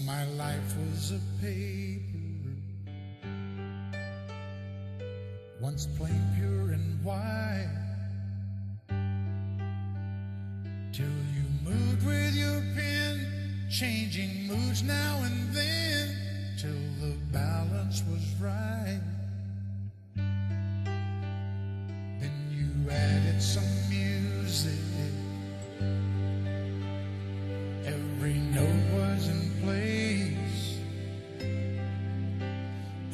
my life was a paper, once plain, pure, and white, till you moved with your pen, changing moods now and then, till the balance was right. Then you added some music, every note was in place,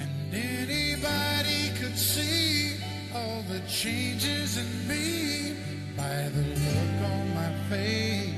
and anybody could see all the changes in me by the look on my face.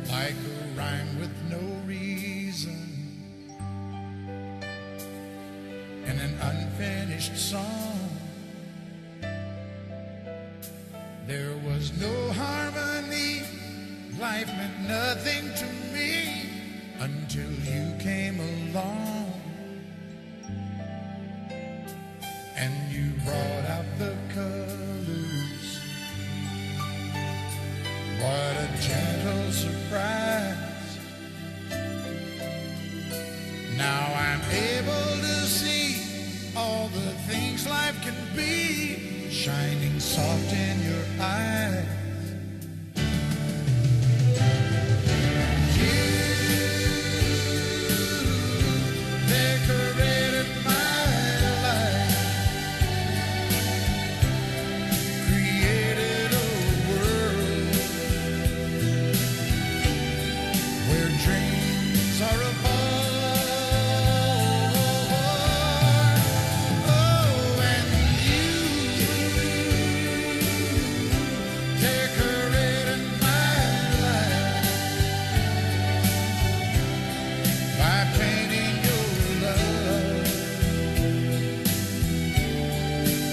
Like a rhyme with no reason in an unfinished song, there was no harmony, life meant nothing to me until you came along, and you brought out the colors. What a gentle surprise. Now I'm able to see all the things life can be, shining soft in your eyes. You decorated my life, created a world where dreams are apart. Oh, and you decorated my life by painting your love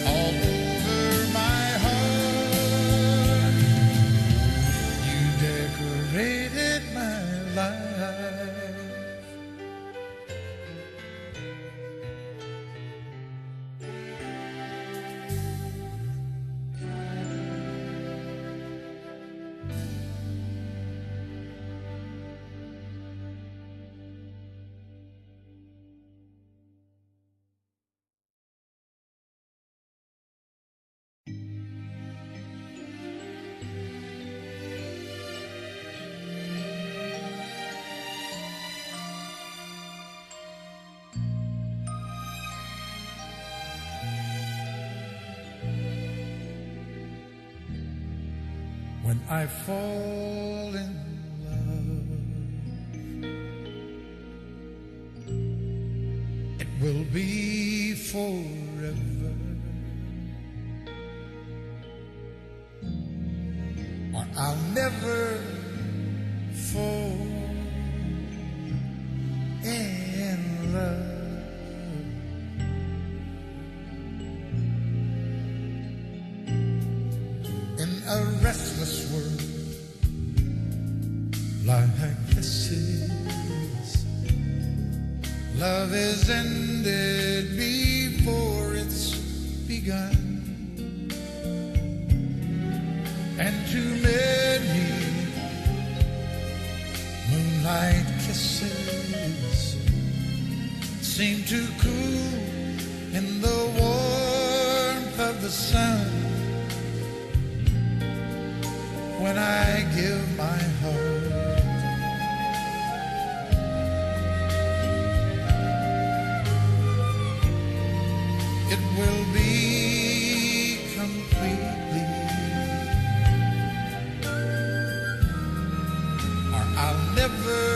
all over my heart. You decorated my life. When I fall in love, it will be forever, or I'll never fall in love. In a restless world like this is, love is ended before it's begun, and too many moonlight kisses seem to cool in the warmth of the sun. When I give my heart, it will be completely, or I'll never